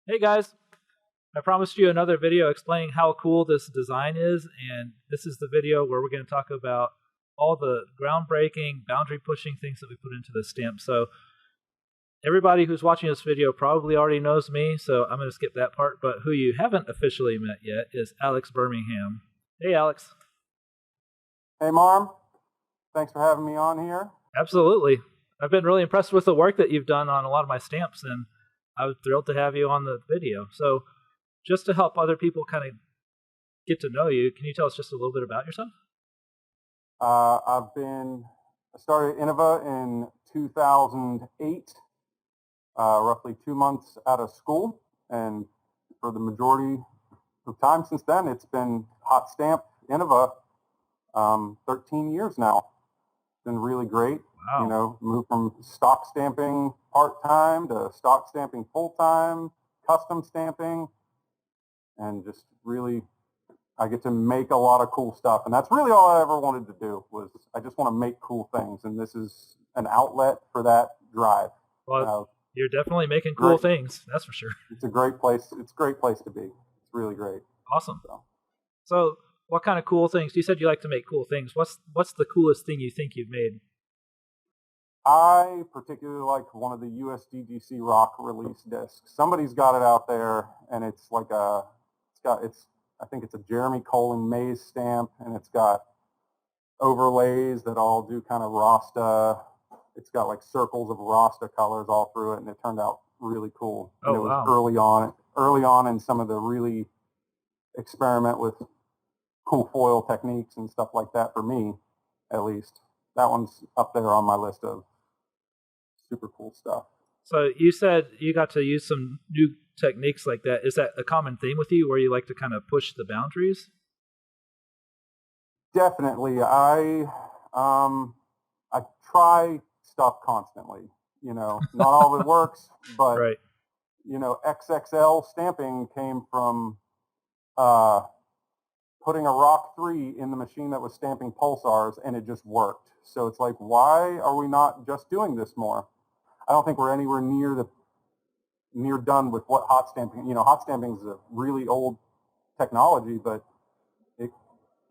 Hey guys, I promised you another video explaining how cool this design is, and this is the video where we're going to talk about all the groundbreaking, boundary pushing things that we put into this stamp. So everybody who's watching this video probably already knows me, so I'm going to skip that part, but who you haven't officially met yet is Alex Birmingham. Hey Alex. Hey Marm, thanks for having me on here. Absolutely. I've been really impressed with the work that you've done on a lot of my stamps, and I was thrilled to have you on the video. So just to help other people kind of get to know you, can you tell us just a little bit about yourself? I started Innova in 2008, roughly 2 months out of school. And for the majority of time since then, it's been hot stamp Innova, 13 years now. It's been really great. Wow. You know, moved from stock stamping part-time to stock stamping full-time, custom stamping, and just really, I get to make a lot of cool stuff. And that's really all I ever wanted to do, was I just want to make cool things. And this is an outlet for that drive. Well, you're definitely making cool things, that's for sure. It's a great place. It's a great place to be. It's really great. Awesome. So what kind of cool things? You said you like to make cool things. What's the coolest thing you think you've made? I particularly like one of the USDGC rock release discs. Somebody's got it out there, and it's like I think it's a Jeremy Colling Maze stamp, and it's got overlays that all do kind of Rasta. It's got like circles of Rasta colors all through it, and it turned out really cool. Oh, and it was wow. early on in some of the really experiment with cool foil techniques and stuff like that, for me, at least. That one's up there on my list of super cool stuff. So you said you got to use some new techniques like that. Is that a common theme with you, where you like to kind of push the boundaries? Definitely. I try stuff constantly. You know, not all of it works, but Right. you know, XXL stamping came from putting a Rock 3 in the machine that was stamping pulsars, and it just worked. So it's like, why are we not just doing this more? I don't think we're anywhere near done with what hot stamping. You know, hot stamping is a really old technology, but it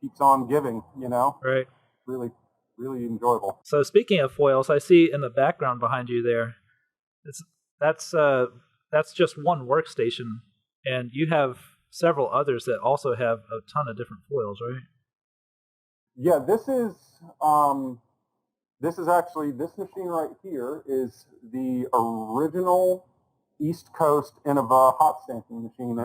keeps on giving. You know, Right. really, really enjoyable. So speaking of foils, I see in the background behind you there, that's just one workstation, and you have several others that also have a ton of different foils, right? Yeah, this machine right here is the original East Coast Innova hot stamping machine. I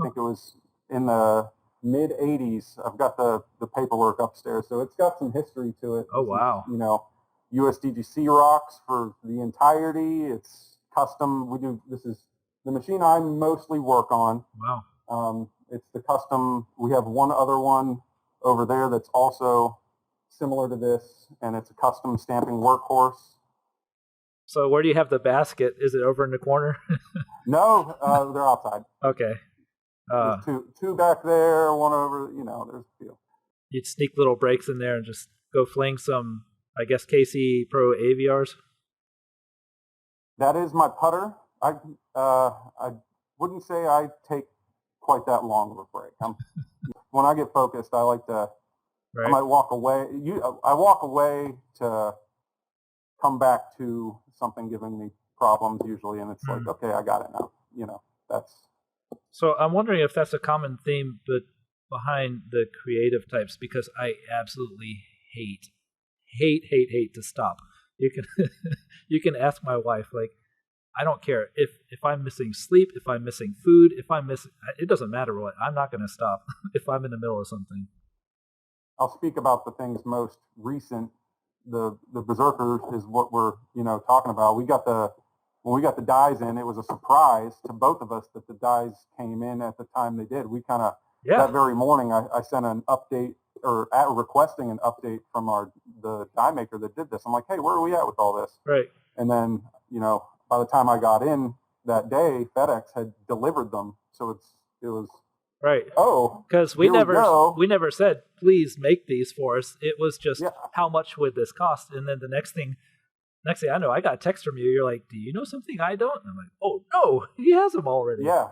think it was in the mid 80s. I've got the paperwork upstairs, so it's got some history to it. Oh, wow. You know, USDGC rocks for the entirety. It's custom. This is the machine I mostly work on. Wow. It's the custom. We have one other one over there that's also similar to this, and it's a custom stamping workhorse. So where do you have the basket? Is it over in the corner? No, they're outside. Okay. There's two back there, one over, you know, there's a few. You'd sneak little breaks in there and just go fling some, I guess, KC Pro AVRs? That is my putter. I wouldn't say I take quite that long of a break. When I get focused, I like to, Right. I might walk away. I walk away to come back to something giving me problems usually, and it's like, okay, I got it now. You know, that's. So I'm wondering if that's a common theme behind the creative types, because I absolutely hate to stop. You can you can ask my wife, like, I don't care if I'm missing sleep, if I'm missing food, if I'm missing, it doesn't matter what. I'm not going to stop if I'm in the middle of something. I'll speak about the things most recent. The Berserker is what we're, you know, talking about. When we got the dies in, it was a surprise to both of us that the dies came in at the time they did. We kind of, that very morning, I sent an update, or requesting an update from the die maker that did this. I'm like, hey, where are we at with all this? Right. And then, you know, by the time I got in that day, FedEx had delivered them. So it was right. Oh, because we never said, please make these for us. It was just, how much would this cost? And then the next thing, Next thing I know, I got a text from you. You're like, "Do you know something I don't?" And I'm like, "Oh no, he has them already." Yeah.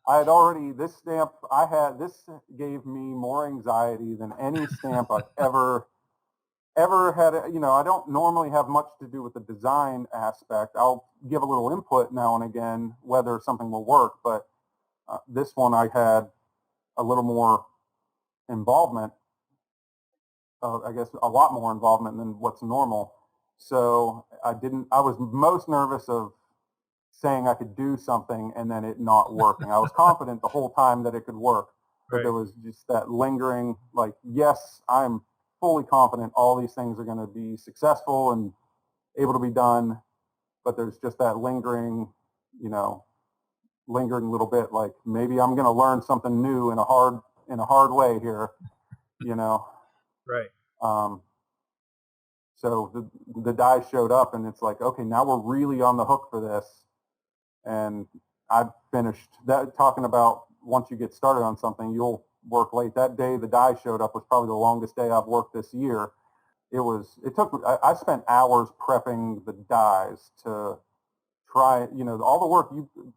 I had already, this stamp I had, this gave me more anxiety than any stamp I've ever had. I don't normally have much to do with the design aspect. I'll give a little input now and again whether something will work, but this one I had a little more involvement, I guess a lot more involvement than what's normal. So I was most nervous of saying I could do something and then it not working. I was confident the whole time that it could work, but Right. there was just that lingering, like, yes, I'm fully confident all these things are going to be successful and able to be done, but there's just that you know, lingering little bit, like maybe I'm going to learn something new in a hard way here, you know. Right. Um, so the die showed up, and it's like, okay, now we're really on the hook for this. And I finished that talking about once you get started on something, you'll work late. That day the die showed up was probably the longest day I've worked this year. It took, I spent hours prepping the dies to try, all the work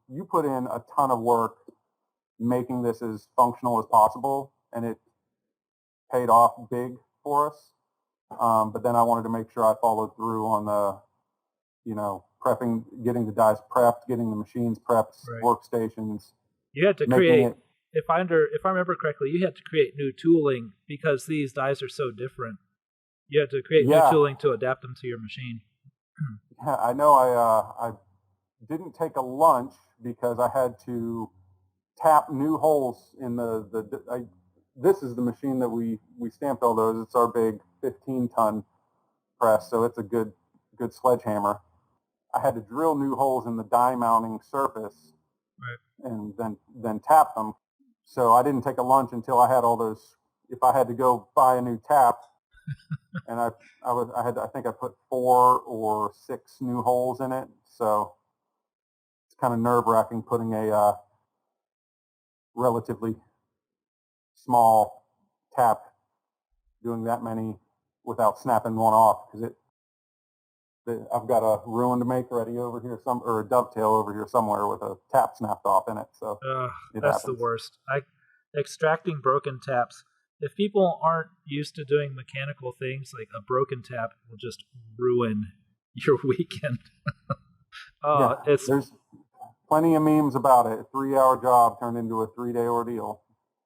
you put in a ton of work making this as functional as possible, and it paid off big for us. But then I wanted to make sure I followed through on prepping, getting the dies prepped, getting the machines prepped, Right. workstations, You had to making create, it. if I remember correctly, you had to create new tooling because these dies are so different. You had to create new Yeah, tooling to adapt them to your machine. yeah, I know. I didn't take a lunch because I had to tap new holes in this is the machine that we stamped all those. It's our big 15-ton press, so it's a good sledgehammer. I had to drill new holes in the die mounting surface Right. and then tap them. So I didn't take a lunch until I had all those. If I had to go buy a new tap, and I think I put 4 or 6 new holes in it. So it's kind of nerve wracking putting a relatively small tap, doing that many without snapping one off, because I've got a ruin to make ready over here, or a dovetail over here somewhere with a tap snapped off in it. So it That's the happens. worst. Extracting broken taps. If people aren't used to doing mechanical things, like a broken tap will just ruin your weekend. Yeah, It's there's plenty of memes about it. A 3-hour job turned into a 3-day ordeal.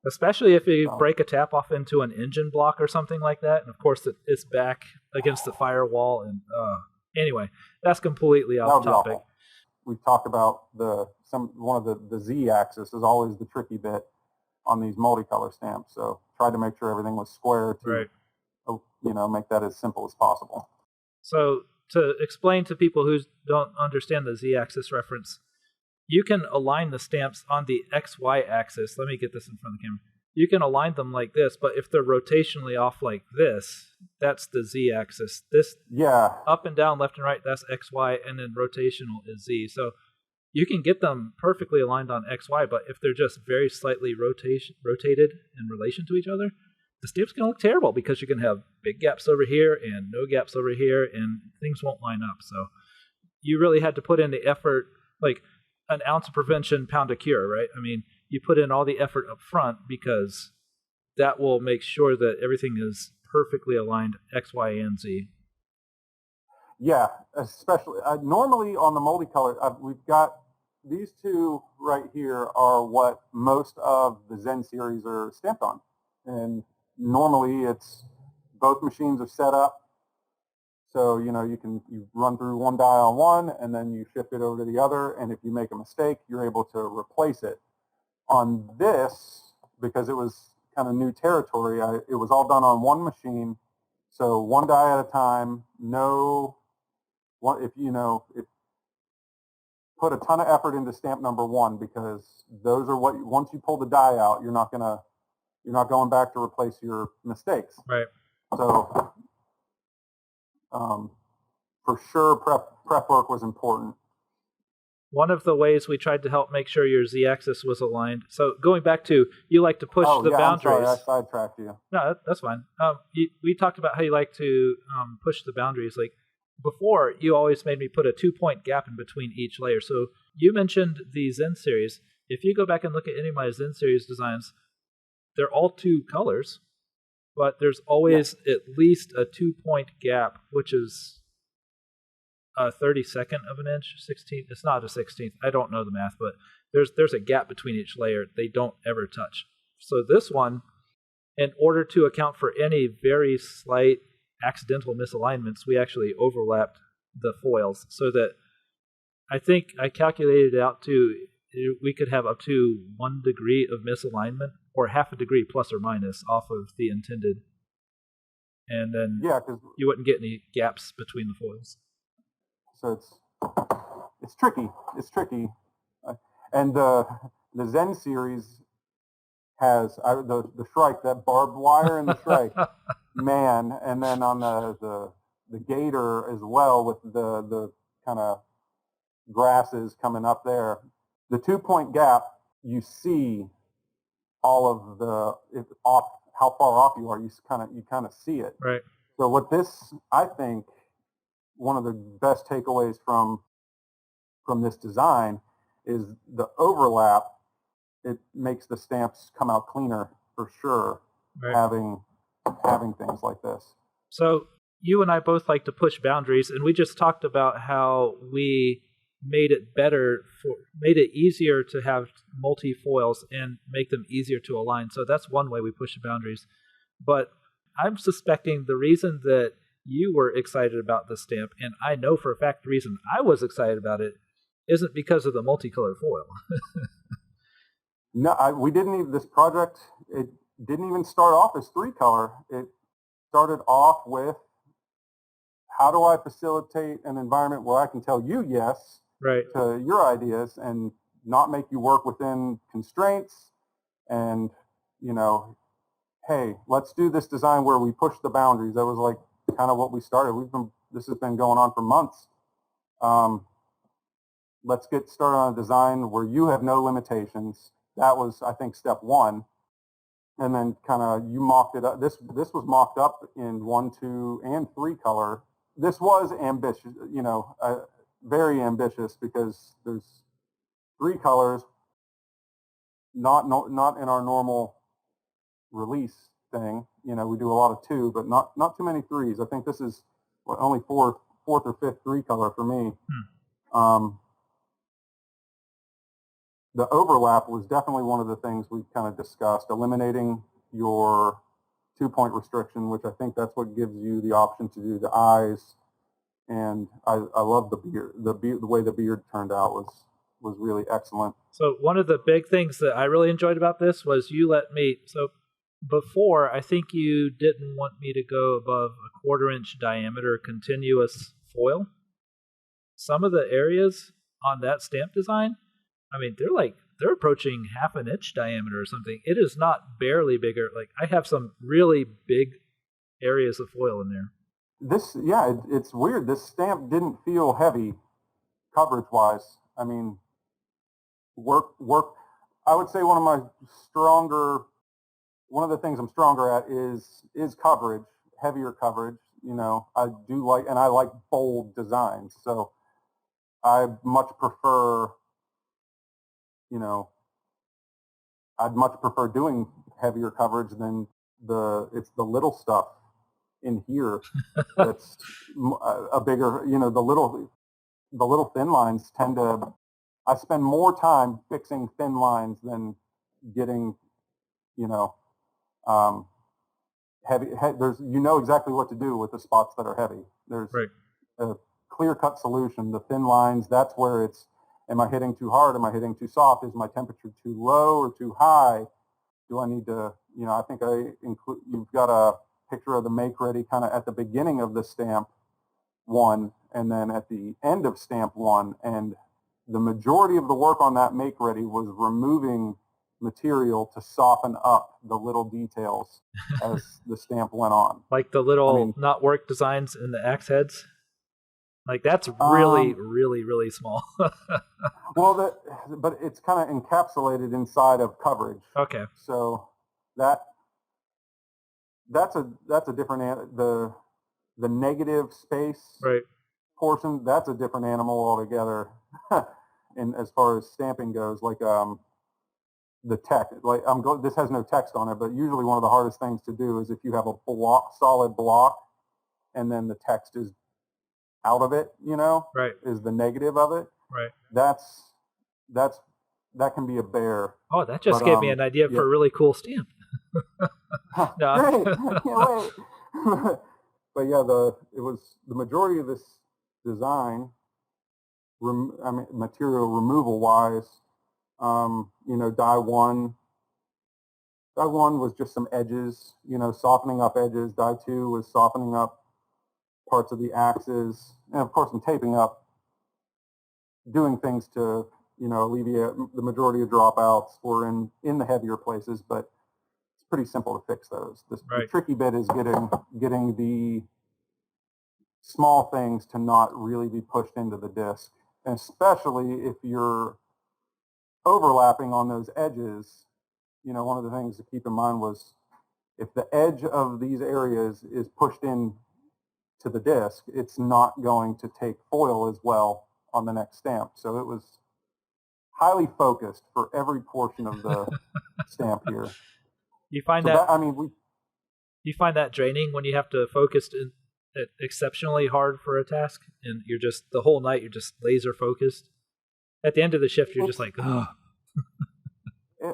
especially if you So, break a tap off into an engine block or something like that, and of course it's back against the firewall. And anyway, that's completely that off would be topic. awful. We've talked about one of the Z-axis is always the tricky bit on these multicolor stamps. So tried to make sure everything was square to Right. make that as simple as possible. So to explain to people who don't understand the z-axis reference, you can align the stamps on the XY axis. Let me get this in front of the camera. You can align them like this, but if they're rotationally off like this, that's the z-axis. This Yeah, up and down, left and right, that's XY, and then rotational is Z. So you can get them perfectly aligned on XY, but if they're just very slightly rotated in relation to each other, the stamp's going to look terrible because you're going to have big gaps over here and no gaps over here, and things won't line up. So you really had to put in the effort, like an ounce of prevention, pound of cure, right? I mean, you put in all the effort up front because that will make sure that everything is perfectly aligned X, Y, and Z. yeah. Especially normally on the multicolor, we've got these two right here are what most of the Zen series are stamped on, and normally it's both machines are set up. So, you run through one die on one and then you shift it over to the other. And if you make a mistake, you're able to replace it. On this, because it was kind of new territory, it was all done on one machine. So one die at a time, if put a ton of effort into stamp number 1, because those are once you pull the die out, you're not going back to replace your mistakes. Right. So, for sure, prep work was important. One of the ways we tried to help make sure your z-axis was aligned. So going back to, you like to push the boundaries. I'm sorry, I sidetracked you. No, that's fine. We talked about how you like to push the boundaries. Like before, you always made me put a 2-point gap in between each layer. So you mentioned the Zen series. If you go back and look at any of my Zen series designs, they're all 2 colors, but there's always at least a 2-point gap, which is a 32nd of an inch, 16th. It's not a 16th. I don't know the math, but there's a gap between each layer. They don't ever touch. So this one, in order to account for any very slight accidental misalignments, we actually overlapped the foils so that I think I calculated it out to we could have up to 1 degree of misalignment or half a degree plus or minus off of the intended. And then you wouldn't get any gaps between the foils. So it's tricky. It's tricky. And the Zen series has the Shrike, that barbed wire in the Shrike, man. And then on the Gator as well with the kind of grasses coming up there. The 2-point gap, you see all of how far off you are. You kind of see it. Right. So what this, I think, one of the best takeaways from this design is the overlap. It makes the stamps come out cleaner for sure. Right. Having things like this. So you and I both like to push boundaries, and we just talked about how we made it easier to have multi-foils and make them easier to align. So that's one way we push the boundaries. But I'm suspecting the reason that you were excited about the stamp, and I know for a fact the reason I was excited about it, isn't because of the multicolored foil. No, we didn't even, this project, it didn't even start off as 3-color. It started off with, how do I facilitate an environment where I can tell you yes to your ideas and not make you work within constraints, and, hey, let's do this design where we push the boundaries. That was like kind of what we started. This has been going on for months. Let's get started on a design where you have no limitations. That was, I think, step 1. And then kind of you mocked it up. This was mocked up in 1, 2, and 3-color. This was ambitious, very ambitious, because there's 3 colors, not in our normal release thing. We do a lot of 2, but not too many 3s. I think this is only fourth or fifth 3-color for me. The overlap was definitely one of the things we kind of discussed, eliminating your 2-point restriction, which I think that's what gives you the option to do the eyes. And I love the beard. The way the beard turned out was really excellent. So one of the big things that I really enjoyed about this was you let me. So before, I think you didn't want me to go above a 1/4-inch diameter continuous foil. Some of the areas on that stamp design, I mean, they're approaching 1/2 inch diameter or something. It is not barely bigger. Like, I have some really big areas of foil in there. It's weird. This stamp didn't feel heavy coverage-wise. I mean, work. I would say one of the things I'm stronger at is coverage, heavier coverage. I like bold designs. So I much prefer, I'd much prefer doing heavier coverage than it's the little stuff in here that's a bigger, the little thin lines I spend more time fixing thin lines than getting, heavy. There's, exactly what to do with the spots that are heavy. There's a clear-cut solution. The thin lines, that's where it's, am I hitting too hard? Am I hitting too soft? Is my temperature too low or too high? Do I need to, I think you've got a picture of the make ready kind of at the beginning of the stamp 1 and then at the end of stamp 1. And the majority of the work on that make ready was removing material to soften up the little details as the stamp went on. Like the little not work designs in the axe heads? Like, that's really, really, really small. Well, but it's kind of encapsulated inside of coverage. Okay. So that's a different, the negative space. Right. portion, that's a different animal altogether. And as far as stamping goes, like the text, like this has no text on it, but usually one of the hardest things to do is if you have a solid block and then the text is out of it, Right. is the negative of it. Right. That can be a bear. Oh, that just gave me an idea for a really cool stamp. No. Great! I can't wait. But yeah, it was the majority of this design. Material removal wise, die one was just some edges, softening up edges. Die two was softening up parts of the axes, and of course, I'm taping up, doing things to alleviate the majority of dropouts or in the heavier places, but it's pretty simple to fix those. The tricky bit is getting the small things to not really be pushed into the disc, and especially if you're overlapping on those edges. One of the things to keep in mind was if the edge of these areas is pushed in to the disc, it's not going to take foil as well on the next stamp. So it was highly focused for every portion of the stamp here. You find you find that draining when you have to focus exceptionally hard for a task, and you're just the whole night you're just laser focused. At the end of the shift, you're just like, oh.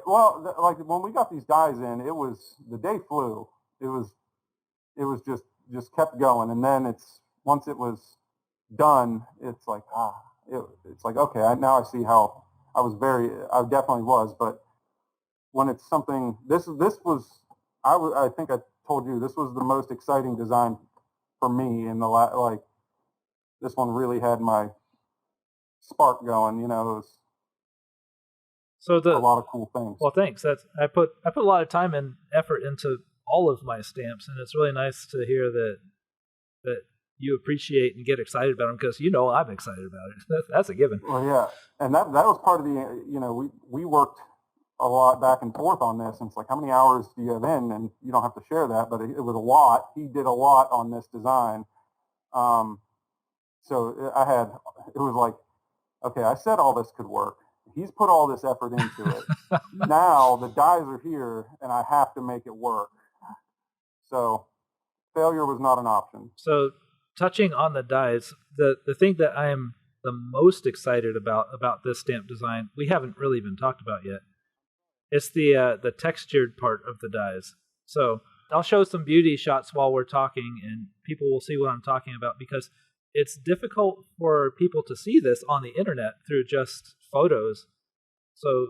Well, like when we got these dies in, the day flew. It was just kept going, and then once it was done, it's like it's like okay, now I see how I definitely was, but when it's something this was I think I told you this was the most exciting design for me in the this one really had my spark going. It was a lot of cool things. Well, thanks. I put a lot of time and effort into all of my stamps, and it's really nice to hear that you appreciate and get excited about them, because I'm excited about it. That's a given. Well, yeah, and that was part of the we worked a lot back and forth on this, and it's like, how many hours do you have in? And you don't have to share that, but it was a lot. He did a lot on this design. So it was like, okay, I said all this could work. He's put all this effort into it. Now the dies are here, and I have to make it work. So failure was not an option. So touching on the dies, the thing that I am the most excited about this stamp design, we haven't really even talked about yet. It's the textured part of the dies. So I'll show some beauty shots while we're talking, and people will see what I'm talking about, because it's difficult for people to see this on the internet through just photos. So,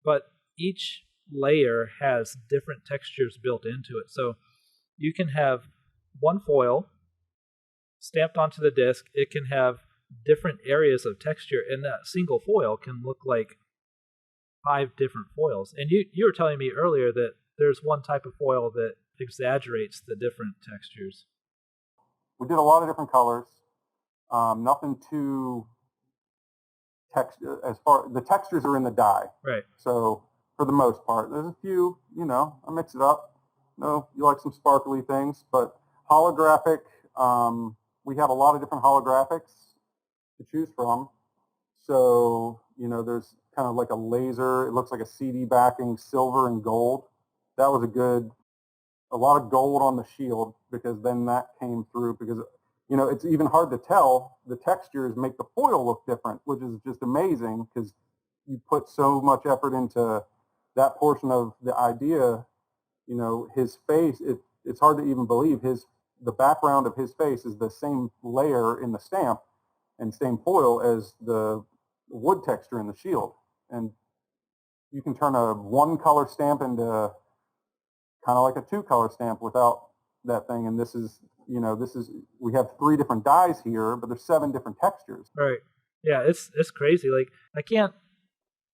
but each layer has different textures built into it. So you can have one foil stamped onto the disc. It can have different areas of texture, and that single foil can look like 5 different foils. And you were telling me earlier that there's one type of foil that exaggerates the different textures. We did a lot of different colors. Nothing too as far the textures are in the die. Right. So for the most part, there's a few, I mix it up. You like some sparkly things, but holographic, we have a lot of different holographics to choose from. So, there's kind of like a laser, it looks like a CD backing, silver and gold. That was a lot of gold on the shield, because then that came through, because it's even hard to tell. The textures make the foil look different, which is just amazing, because you put so much effort into that portion of the idea. His face, it's hard to even believe the background of his face is the same layer in the stamp and same foil as the wood texture in the shield. And you can turn a 1-color stamp into kind of like a 2-color stamp without that thing. And this is we have 3 different dyes here, but there's 7 different textures. Right. Yeah, it's crazy. Like, I can't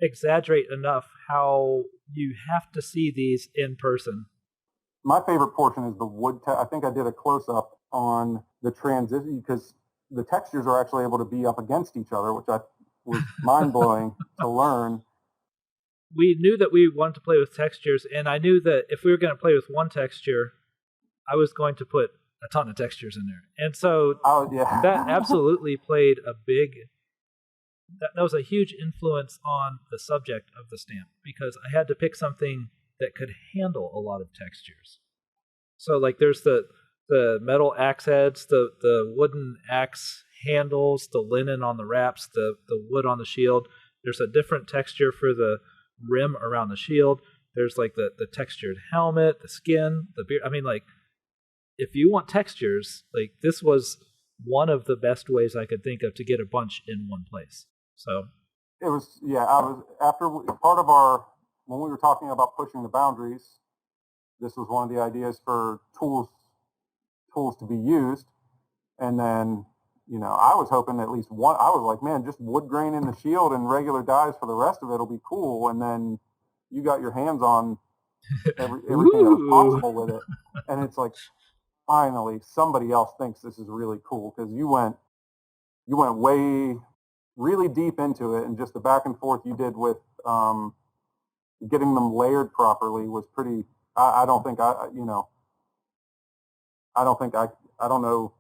exaggerate enough how you have to see these in person. My favorite portion is the wood. I think I did a close-up on the transition, because the textures are actually able to be up against each other, which was mind-blowing to learn. We knew that we wanted to play with textures, and I knew that if we were going to play with one texture, I was going to put a ton of textures in there. And so yeah. that absolutely played a big, that was a huge influence on the subject of the stamp, because I had to pick something that could handle a lot of textures. So like there's the metal axe heads, the wooden axe handles, the linen on the wraps, the wood on the shield. There's a different texture for the rim around the shield. There's like the textured helmet, the skin, the beard. I mean, like, if you want textures, like, this was one of the best ways I could think of to get a bunch in one place. So it was, yeah, I was, after part of our, when we were talking about pushing the boundaries, this was one of the ideas for tools to be used. And then, you know, I was hoping at least one, I was like, man, just wood grain in the shield and regular dies for the rest of it will be cool. And then you got your hands on everything that was possible with it. And it's like, finally, somebody else thinks this is really cool, because you went way, really deep into it, and just the back and forth you did with getting them layered properly was pretty. I don't think I don't know.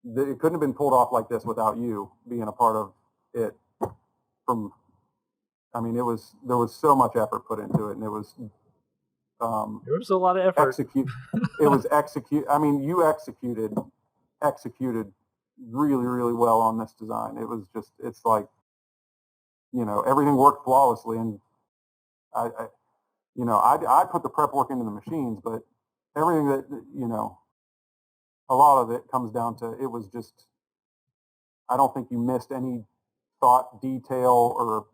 It couldn't have been pulled off like this without you being a part of it. There was so much effort put into it, and it was. There was a lot of effort. It was execute. I mean, you executed really, really well on this design. It was just, it's like, you know, everything worked flawlessly, and I put the prep work into the machines, but everything that, you know, a lot of it comes down to, it was just, I don't think you missed any thought, detail, or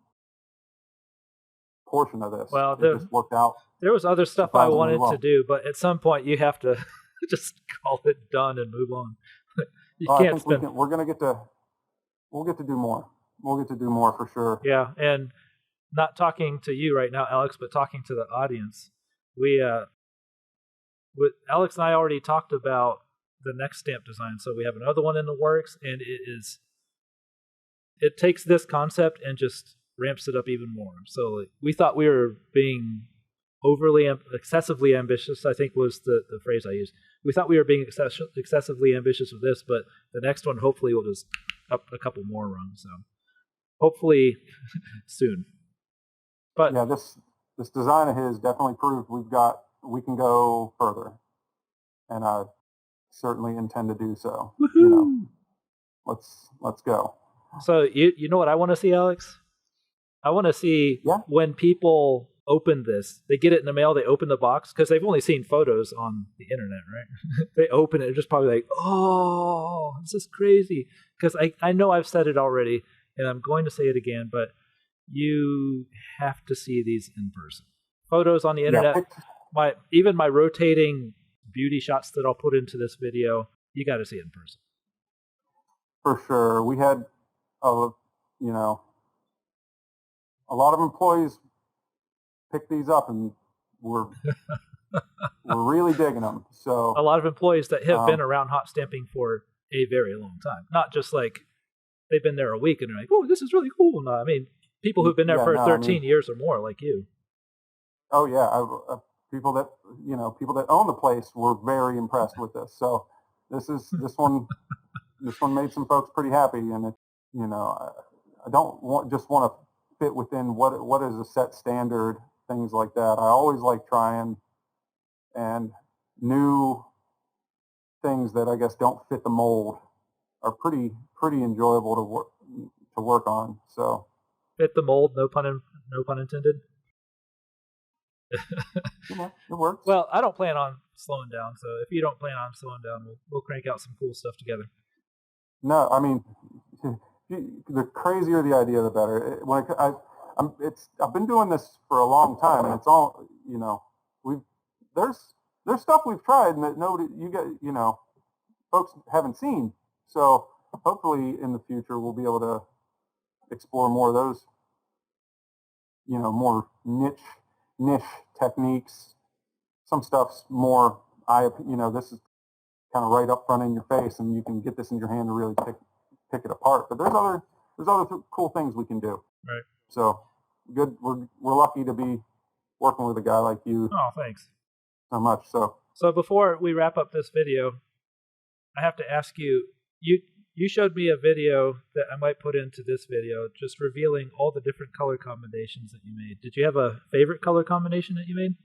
portion of this. Well, it just worked out. There was other stuff I wanted to do, but at some point you have to just call it done and move on. Can't spend. We'll get to do more. We'll get to do more for sure. Yeah, and not talking to you right now, Alex, but talking to the audience. With Alex and I already talked about the next stamp design, so we have another one in the works, and it takes this concept and just ramps it up even more. So we thought we were being excessively ambitious, I think was the phrase I used. We thought we were being excessively ambitious with this, but the next one hopefully will just up a couple more rungs. So hopefully soon. But yeah, this design of his definitely proved we can go further, and I certainly intend to do so. Woohoo! You know, let's go. So you know what I want to see, Alex? I want to see when people open this, they get it in the mail, they open the box, because they've only seen photos on the internet, right? They open it and just probably like, oh, this is crazy. Because I know I've said it already, and I'm going to say it again, but you have to see these in person. Photos on the internet, even my rotating beauty shots that I'll put into this video, you got to see it in person. For sure. We had, a lot of employees pick these up, and we're really digging them. So a lot of employees that have been around hot stamping for a very long time, not just like they've been there a week and they're like, oh, this is really cool. No, I mean, people who've been there for 13 years or more, like you. Oh yeah, people that own the place were very impressed with this. So this one made some folks pretty happy, and I don't just want to fit within what is a set standard, things like that. I always like trying and new things that I guess don't fit the mold are pretty enjoyable to work on. So fit the mold, no pun intended. Yeah, it works. Well, I don't plan on slowing down, so if you don't plan on slowing down, we'll crank out some cool stuff together. No, I mean, the crazier the idea, the better. I've been doing this for a long time, and it's all, there's stuff we've tried and that folks haven't seen. So hopefully in the future we'll be able to explore more of those, more niche techniques. Some stuff's more this is kind of right up front in your face, and you can get this in your hand and really pick it apart. But there's other cool things we can do. Right. So good. We're lucky to be working with a guy like you. Oh, thanks so much. So before we wrap up this video, I have to ask you, you showed me a video that I might put into this video, just revealing all the different color combinations that you made. Did you have a favorite color combination that you made?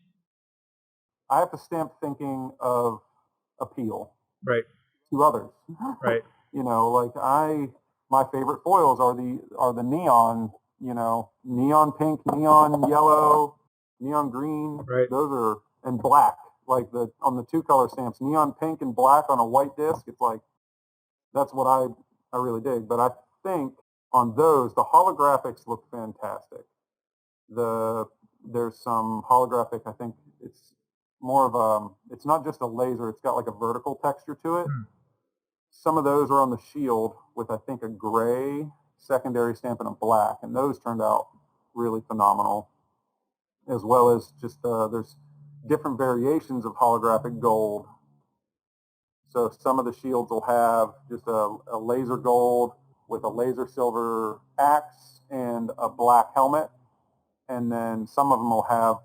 I have to stamp thinking of appeal Right, to others. right, Like my favorite foils are the neon, neon pink, neon yellow, neon green. right. Those are, and black, like on the 2-color stamps, neon pink and black on a white disc. It's like, that's what I really dig. But I think on those, the holographics look fantastic. There's some holographic, I think it's more of it's not just a laser, it's got like a vertical texture to it. Hmm. Some of those are on the shield with, I think, a gray secondary stamp and a black, and those turned out really phenomenal. As well as just there's different variations of holographic gold. So some of the shields will have just a laser gold with a laser silver axe and a black helmet, and then some of them will have,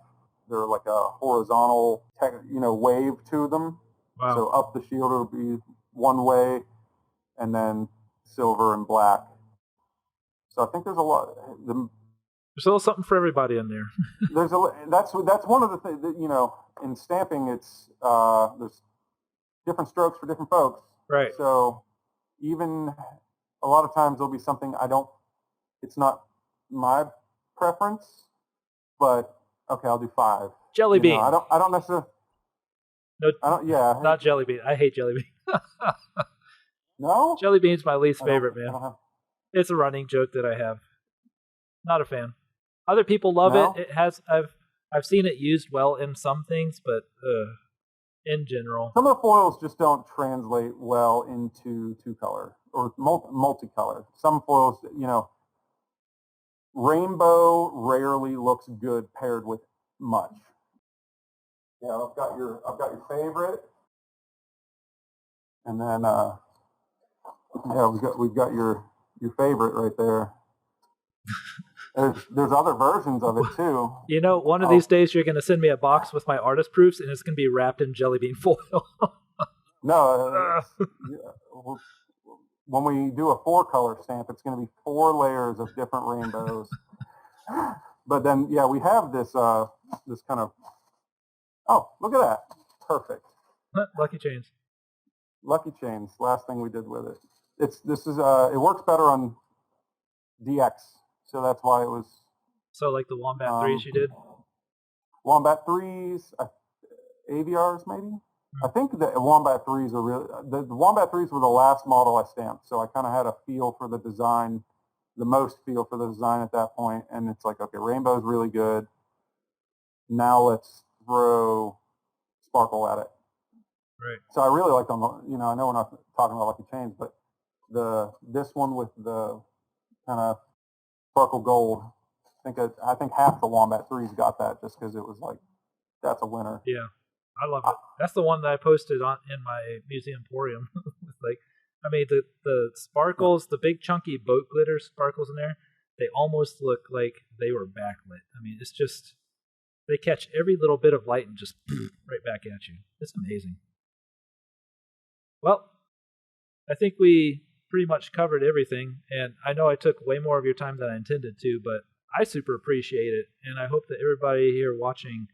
they're like a horizontal wave to them. Wow. So up the shield it'll be one way, and then silver and black. So I think there's a lot. There's a little something for everybody in there. That's one of the things that, in stamping, it's there's different strokes for different folks. Right. So even a lot of times there'll be something it's not my preference, but okay, I'll do 5. Jelly bean. I don't necessarily. No, I don't. Yeah. not jelly bean. I hate jelly bean. No. Jelly bean's my least favorite, man. It's a running joke that I have. Not a fan. Other people love it. It has. I've seen it used well in some things, but in general, some of the foils just don't translate well into 2-color or multicolor. Some foils, rainbow rarely looks good paired with much. Yeah, I've got your favorite, and then we've got your favorite right there. There's other versions of it too. One of these days you're going to send me a box with my artist proofs, and it's going to be wrapped in jelly bean foil. No, when we do a 4-color stamp, it's going to be 4 layers of different rainbows. But then, yeah, we have this this kind of. Oh, look at that! Perfect. Lucky chains. Lucky chains. Last thing we did with it. It works better on DX. So that's why it was. So like the Wombat 3s you did? Wombat 3s, AVRs maybe? I think the Wombat 3s are really, the Wombat 3s were the last model I stamped. So I kind of had a feel for the design, the most feel for the design at that point. And it's like, okay, rainbow's really good. Now let's throw sparkle at it. Right. So I really like them. I know we're not talking about Lucky Chains, but this one with the kind of sparkle gold. I think half the Wombat 3s got that just because it was like, that's a winner. Yeah, I love it. That's the one that I posted in my museum emporium. I made the sparkles, the big chunky boat glitter sparkles in there. They almost look like they were backlit. I mean, it's just, they catch every little bit of light and just right back at you. It's amazing. Well, I think we pretty much covered everything, and I know I took way more of your time than I intended to, but I super appreciate it, and I hope that everybody here watching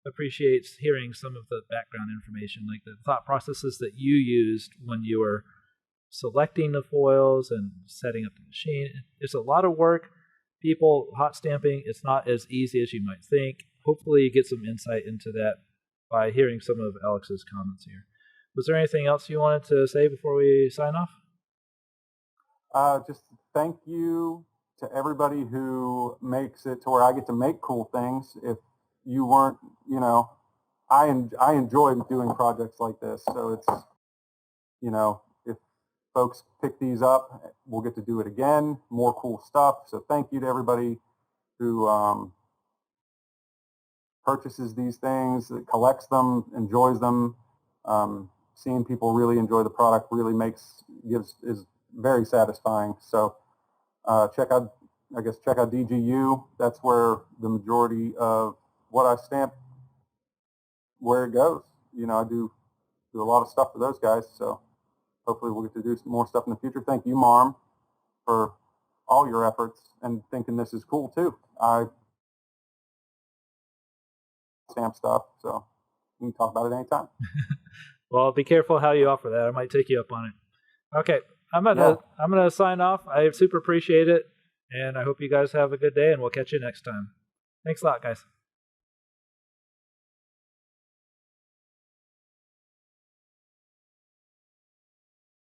appreciates hearing some of the background information, like the thought processes that you used when you were selecting the foils and setting up the machine. It's a lot of work. People, hot stamping, it's not as easy as you might think. Hopefully you get some insight into that by hearing some of Alex's comments here. Was there anything else you wanted to say before we sign off? Just thank you to everybody who makes it to where I get to make cool things. If you weren't, I enjoy doing projects like this. So it's, if folks pick these up, we'll get to do it again, more cool stuff. So thank you to everybody who purchases these things, collects them, enjoys them. Seeing people really enjoy the product really is very satisfying. So check out DGU. That's where the majority of what I stamp, where it goes. I do a lot of stuff for those guys. So hopefully we'll get to do some more stuff in the future. Thank you, Marm, for all your efforts and thinking this is cool too. I stamp stuff, so we can talk about it anytime. Well, be careful how you offer that. I might take you up on it. Okay, I'm gonna sign off. I super appreciate it, and I hope you guys have a good day, and we'll catch you next time. Thanks a lot, guys.